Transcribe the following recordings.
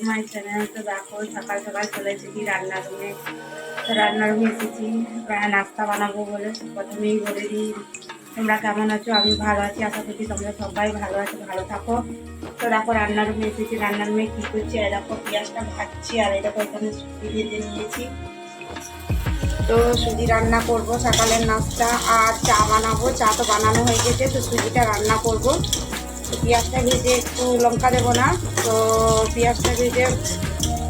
My channel. তো দেখো সকাল সকাল চলে এসেছি রান্নার রুমে। তো রান্নার রুমে এসেছি নাস্তা বানাবো বলে প্রথমেই বলে দিই তোমরা কেমন আছো। আমি ভালো আছি, আশা করছি তোমরা সবাই ভালো আছো, ভালো থাকো। তো দেখো রান্নার রুমে এসেছি, রান্নার রুমে কী করছি, দেখো পেঁয়াজটা ভাজছি আর এই দেখো এখানে সুজি ভেজে নিয়েছি। তো সুজি রান্না করব সকালের নাস্তা, আর চা বানাবো। চা তো বানানো হয়ে গেছে, তো সুজিটা রান্না করব। তো পেঁয়াজটা ভেজে একটু লঙ্কা দেবো না, তো পেঁয়াজটা ভেজে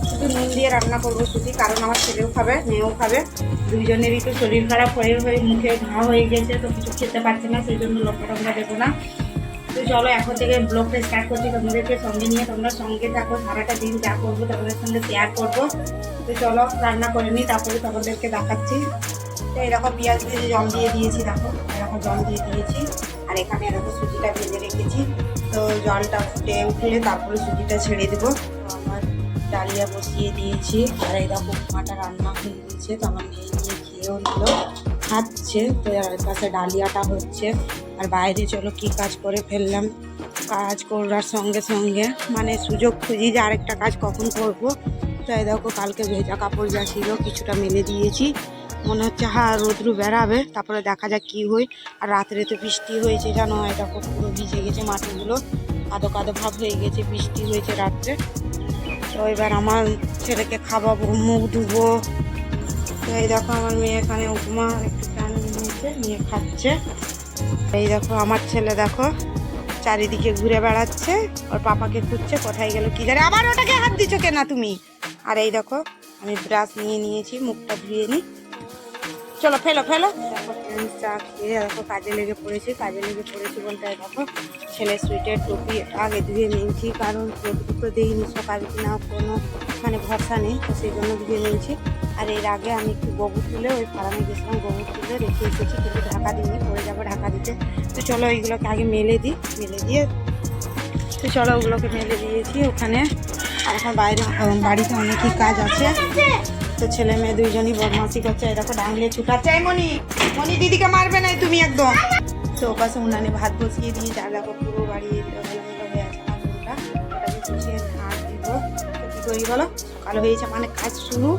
শুধু নুন দিয়ে রান্না করবো সুজি, কারণ আমার ছেলেও খাবে মেয়েও খাবে, দুইজনেরই তো শরীর খারাপ হয়ে মুখে ঘা হয়ে গেছে, তো কিছু খেতে পারছে না, সেই জন্য লঙ্কা টঙ্কা দেবো না। তো চলো এখন থেকে ব্লগটা স্টার্ট করছি, তোমাদেরকে সঙ্গে নিয়ে তোমরা সঙ্গে থাকো, সারাটা দিন যা করবো তোমাদের সঙ্গে শেয়ার করবো। তো চলো রান্না করে নিই, তারপরে তোমাদেরকে দেখাচ্ছি। তো এরকম পেঁয়াজ ভেজে জল দিয়ে দিয়েছি, দেখো এরকম জল দিয়ে দিয়েছি, আর এখানে এরকম সুজিটা ভেজে রেখেছি। তো জলটা ফুটে উঠলে তারপরে সুজিটা ছেড়ে দেবো। তো আমার ডালিয়া বসিয়ে দিয়েছি, আর এই দেখো উপমাটা রান্না হয়ে গিয়েছে। তো আমার মেয়ে নিয়ে খেয়েও নিল, খাচ্ছে। তো আর পাশে ডালিয়াটা হচ্ছে, আর বাইরে চলো কি কাজ করে ফেললাম। কাজ করার সঙ্গে সঙ্গে মানে সুযোগ খুঁজি যে আরেকটা কাজ কখন করব। তাই দেখো কালকে ভেজা কাপড় যা ছিল কিছুটা মেলে দিয়েছি, মনে হচ্ছে রোদ্রু বেড়াবে, তারপরে দেখা যাক কী হয়। আর রাত্রে তো বৃষ্টি হয়েছে জানো, এই দেখো পুরো ভিজে গেছে মাটিগুলো, কাদো কাদো ভাব হয়ে গেছে, বৃষ্টি হয়েছে রাত্রে। তো এবার আমার ছেলেকে খাওয়াবো, মুখ ধুবো। তো এই দেখো আমার মেয়ে এখানে উপমা একটু টান নিয়েছে, নিয়ে খাচ্ছে। এই দেখো আমার ছেলে দেখো চারিদিকে ঘুরে বেড়াচ্ছে, ওর পাপাকে খুঁজছে, কোথায় গেল কি জানে। আবার ওটাকে হাত দিচ্ছ কেন তুমি? আর এই দেখো আমি ব্রাশ নিয়ে নিয়েছি, মুখটা ধুয়ে নিই। চলো ফেলো ফেলো। দেখো চা খেয়ে দেখো কাজে লেগে পড়েছি বলতে দেখো ছেলের সুইটের টুপি আগে ধুয়ে নিয়েছি, কারণ টুপি দিইনি সকাল কিনা কোনো মানে ভরসা নেই, তো সেই জন্য ধুয়ে নিয়েছি। আর এর আগে আমি একটু গোবর তুলে ওই ফার্মে গেছিলাম, গোবর তুলে রেখে এসেছি, কিন্তু ঢাকা দিইনি, পরে যাবো ঢাকা দিতে। তো চলো এইগুলোকে আগে মেলে দিই, মেলে দিয়ে তো চলো ওগুলোকে মেলে দিয়েছি ওখানে। আর এখন বাইরে বাড়িতে অনেকই কাজ আছে। তো ছেলে মেয়ে দুইজনই বদমাসি করছে, এরকম ডাঙলিয়ে ছুটাচ্ছে। মনি মনি দিদিকে মারবে না তুমি একদম। তো ওপাশে উনানে ভাত বসিয়ে দিয়ে যা দেখো পুরো বাড়ি এলোমেলো হয়ে আছে আমার রুমটা, ওটাকে গুছিয়ে ঝাঁট দিব। তো কী করি বলো, সকাল হয়েছে মানে কাজ শুরু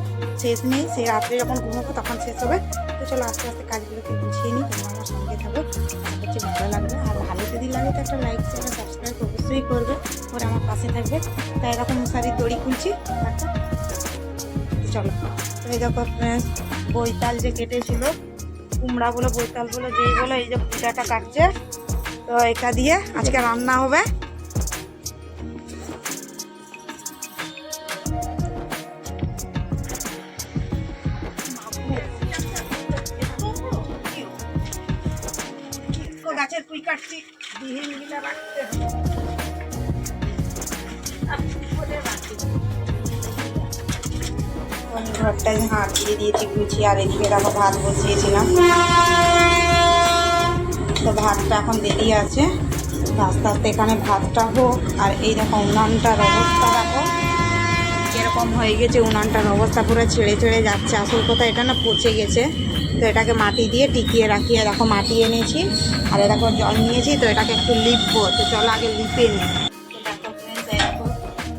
শেষ নেই, সেই রাত্রে যখন ঘুমাবো তখন শেষ হবে। তো চলো আস্তে আস্তে কাজগুলোকে গুছিয়ে নিই, তোমরা আমার সঙ্গে থাকো, হচ্ছে ভালো লাগবে। আর ভালো যদি লাগে তো একটা লাইক চ্যানেল সাবস্ক্রাইব অবশ্যই করবে, ওরা আমার পাশে থাকবে। তাই এরকম মশারির দড়ি খুলছি দেখো। চলো এই দেখো বৈতাল যে কেটেছিল, কুমড়া বলো বৈতাল বলো যেই বলো, এই যে পূজাটা কাটছে। তো এটা দিয়ে আজকে রান্না হবে। গাছের পুই কাটছি, বিহিনগুলো রাখতে হবে। ঘরটায় ঝাঁট দিয়ে দিয়েছি গুছিয়ে, আর এদিকে দেখো ভাত বসিয়েছিলাম। তো ভাতটা এখন দেরি আছে, আস্তে আস্তে এখানে ভাতটা হোক। আর এই দেখো উনানটার অবস্থা দেখো কীরকম হয়ে গেছে, উনানটার অবস্থা পুরো ছেড়ে ছেড়ে যাচ্ছে। আসল কথা এটা না পচে গেছে, তো এটাকে মাটি দিয়ে টিকিয়ে রাখিয়ে দেখো মাটি এনেছি, আর দেখো জল নিয়েছি। তো এটাকে একটু লিপবো, তো চলো আগে লিপে নিই। তো দেখো ফ্রেন্ডস দেখো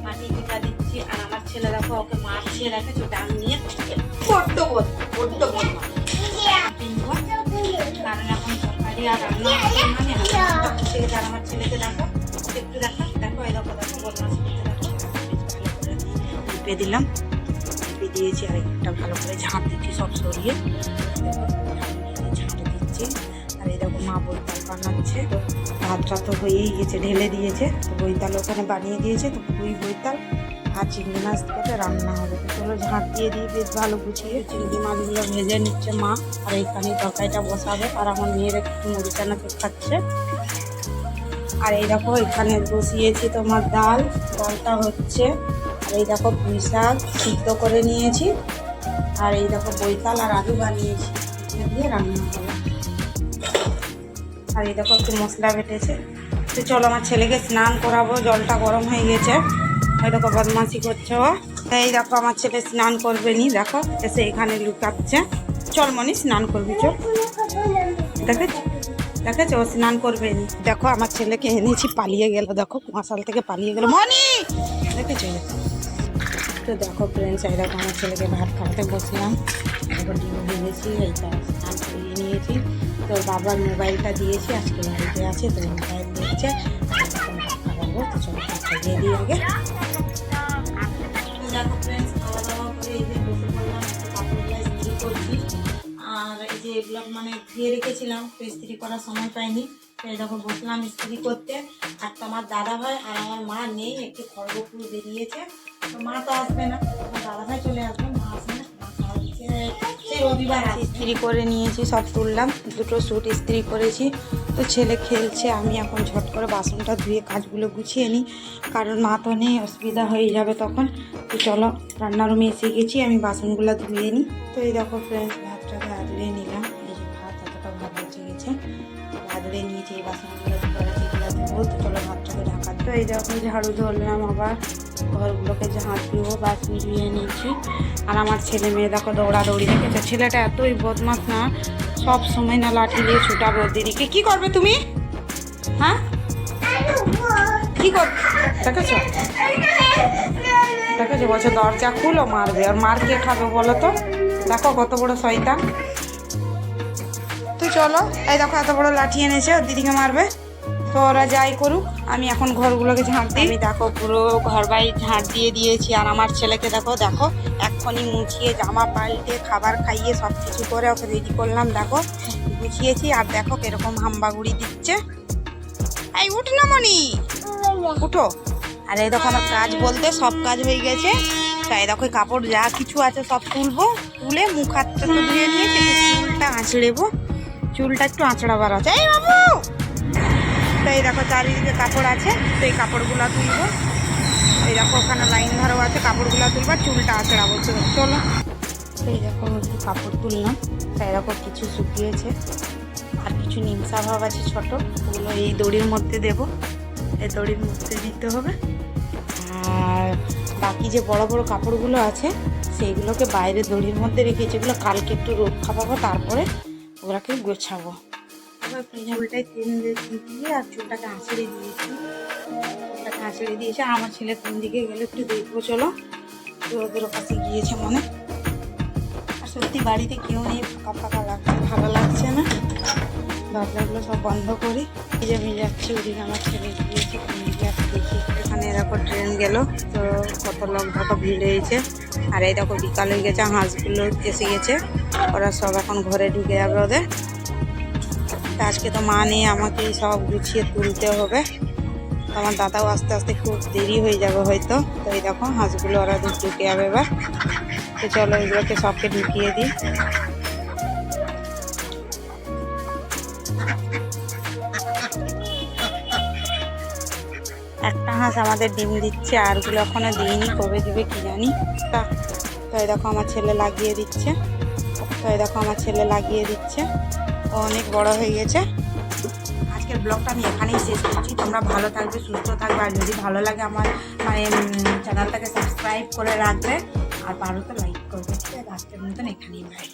মাটি টিকা দিচ্ছি, আর আমার ছেলে দেখো ওকে মারছে, রেখেছো ডাং নিয়ে, বড্ড কারণ এখন তরকারি আর রান্না মানে আর আমার ছেলেকে দেখো একটু দেখো দেখো এই দেখো দেখো বদমাশি করতে দেখো। ভালো করে লিপে দিলাম, লিপে দিয়েছি, আর একটা ভালো করে ঝাঁট দিচ্ছি সব সরিয়ে, ঝাঁট দিচ্ছি। আর এই দেখো মা বৈতাল বানাচ্ছে, ভাতটা তো হয়েই গেছে, ঢেলে দিয়েছে। তো বৈতাল ওখানে বানিয়ে দিয়েছে, তো ওই বৈতাল আর চিংড়ি মাছ থেকে রান্না হবে। তো চলো ঝাঁট দিয়ে দিই বেশ ভালো গুছিয়ে। চিংড়ি মাছগুলো ভেজে নিচ্ছে মা, আর এইখানে তরকারিটা বসাবে। আর আমার মেয়ের একটু মুড়ি চানা খাচ্ছে। আর এই দেখো এখানে বসিয়েছি তোমার ডালটা হচ্ছে। আর এই দেখো পুঁই শাক সিদ্ধ করে নিয়েছি, আর এই দেখো বৈতাল আর আলু বানিয়েছি, এখানে দিয়ে রান্না হবে। আর এই দেখো একটু মশলা বেটেছে। তো চলো আমার ছেলেকে স্নান করাবো, জলটা গরম হয়ে গেছে। এই দেখো বদমাশি করছে ও। এই দেখো আমার ছেলে স্নান করবে নি, দেখো এসে এখানে লুকাচ্ছে। চল মনি স্নান করবি, চল। দেখেছো ও স্নান করবে নি। দেখো আমার ছেলেকে এনেছি, পালিয়ে গেল, দেখো কুয়াশাল থেকে পালিয়ে গেল। মনি দেখেছো তো দেখো ফ্রেন্ডস, এই দেখো আমার ছেলেকে ভাত খাওয়াতে বসলাম। তারপর ডিম ভেজেছি, এইটা স্নান করিয়ে নিয়েছি। তো বাবার মোবাইলটা দিয়েছি, আজকে বাড়িতে আছে, তো মোবাইল দিচ্ছে। তখন ভাত খাওয়াবো, তো চলো ভাত খাইয়ে দিই আগে। তো দেখো ফ্রেন্ডস, খাওয়া দাওয়া করে এই যে বসে পড়লাম, একটু কাপড়গুলো ইস্ত্রি করছি। আর এই যে এগুলো মানে ধুয়ে রেখেছিলাম, তো ইস্ত্রি করার সময় পাইনি। তো এই দেখো বসলাম ইস্ত্রি করতে। আর তো আমার দাদা ভাই আর আমার মা নেই, একটু খড়গপুর বেরিয়েছে। তো মা তো আসবে না, আমার দাদা ভাই চলে আসবে, মা আসবে না। মা হচ্ছে সেই রবিবার ইস্ত্রি করে নিয়েছি, সব তুললাম। দুটো স্যুট ইস্ত্রি করেছি। তো ছেলে খেলছে, আমি এখন ঝট করে বাসনটা ধুয়ে কাজগুলো গুছিয়ে নিই, কারণ মা তো নেই, অসুবিধা হয়ে যাবে তখন। তো চলো, রান্নার রুমে এসে গেছি, আমি বাসনগুলো ধুয়ে নিই। তো এই দেখো ফ্রেন্ডস, ভাতটাকে আদলে নিলাম। এই যে ভাত, এতটা ভাত বেঁচে গেছে, আদলে নিয়েছি। এই বাসনগুলো যেগুলো ধুবো, তো চলো ভাতটাকে ঢাকা। তো এই দেখো ঝাড়ু ধরলাম, আবার ঘরগুলোকে ঝাঁট দিব, বাসন ধুয়ে নিয়েছি। আর আমার ছেলে মেয়ে দেখো দৌড়াদৌড়ি দেখেছে। ছেলেটা এতই বদমাশ না, সব সময় না লাঠি দিয়ে ছুটাবে ওর দিদিকে। কি করবে তুমি? হ্যাঁ, কি করবে? দেখেছো দেখেছো, বলছে দরজা খুলো, মারবে। আর মার কে খাবে বলো তো? দেখো কত বড় শয়তান। তো চলো, এই দেখো এত বড় লাঠি এনেছে, ওর দিদিকে মারবে। তো ওরা যাই করুক, আমি এখন ঘরগুলোকে ঝাঁট দিই। আমি দেখো পুরো ঘর বাড়ি ঝাঁট দিয়ে দিয়েছি। আর আমার ছেলেকে দেখো দেখো এক্ষুনি মুছিয়ে, জামা পাল্টে, খাবার খাইয়ে, সব কিছু করে ওকে রেডি করলাম। দেখো গুছিয়েছি। আর দেখো কিরকম হাম্বাগুড়ি দিচ্ছে। এই উঠ না মনি, উঠো। আর এই দেখো আমার কাজ বলতে সব কাজ হয়ে গেছে। তাই দেখো কাপড় যা কিছু আছে সব তুলবো, তুলে মুখ হাতটা তো ধুয়ে নিয়েছি, চুলটা আঁচড়েবো। চুলটা একটু আঁচড়াবার আছে। এই বাবু, তো এই দেখো চারিদিকে কাপড় আছে, তো এই কাপড়গুলো তুলবো। এই দেখো ওখানে লাইন ধরাও আছে, কাপড়গুলো তুলবো, চুলটা আঁচড়াবো। চলো, এই দেখো একটু কাপড় তুললাম। তাই দেখো কিছু শুকিয়েছে, আর কিছু নিমসা ভাব আছে ছোট, ওগুলো এই দড়ির মধ্যে দেব। এই দড়ির মধ্যে দিতে হবে। আর বাকি যে বড় বড় কাপড়গুলো আছে, সেইগুলোকে বাইরে দড়ির মধ্যে রেখেছি। এগুলো কালকে একটু রোদ খাওয়াবো, তারপরে ওগুলোকে গোছাবো। চুলটাই তেল দিয়ে আর চুলটাকে আঁচড়ে দিয়েছি। চুলটাকে আঁচড়ে দিয়েছি। আর আমার ছেলে কোন দিকে গেলে একটু দেখবো, চলো। তো ওদের কাছে গিয়েছে মনে। আর সত্যি বাড়িতে কেউ নেই, ফাঁকা ফাঁকা লাগছে, ভালো লাগছে না। দরজাগুলো সব বন্ধ করি। ভিজে যাচ্ছে, ওদিকে আমার ছেলে গিয়েছে কোন দিকে দেখি। এখানে দেখো ট্রেন গেল, তো কত লোক দেখো ভিড় হয়েছে। আর এই দেখো বিকাল হয়ে গেছে, হাঁসগুলো এসে গেছে, ওরা সব এখন ঘরে ঢুকে যাবে ওদের। আজকে তো মা নেই, আমাকেই সব গুছিয়ে তুলতে হবে। আমার দাদাও আস্তে আস্তে খুব দেরি হয়ে যাবে হয়তো। তো এই দেখো হাঁসগুলো ওরা ঢুকে যাবে এবার। তো চলো এগুলোকে সবকে ঢুকিয়ে দিই। একটা হাঁস আমাদের ডিম দিচ্ছে, আরগুলো এখনো দিইনি, কবে দিবে কি জানি। তো এই দেখো আমার ছেলে লাগিয়ে দিচ্ছে। ও অনেক বড় হয়ে গেছে। আজকের ব্লগটা আমি এখানেই শেষ করছি। তোমরা ভালো থাকবে, সুস্থ থাকবে। আর যদি ভালো লাগে আমার চ্যানেলটাকে সাবস্ক্রাইব করে রাখবে, আর পারো তো লাইক করবে। ঠিক আছে, আজকের মতন এখানেই বাই।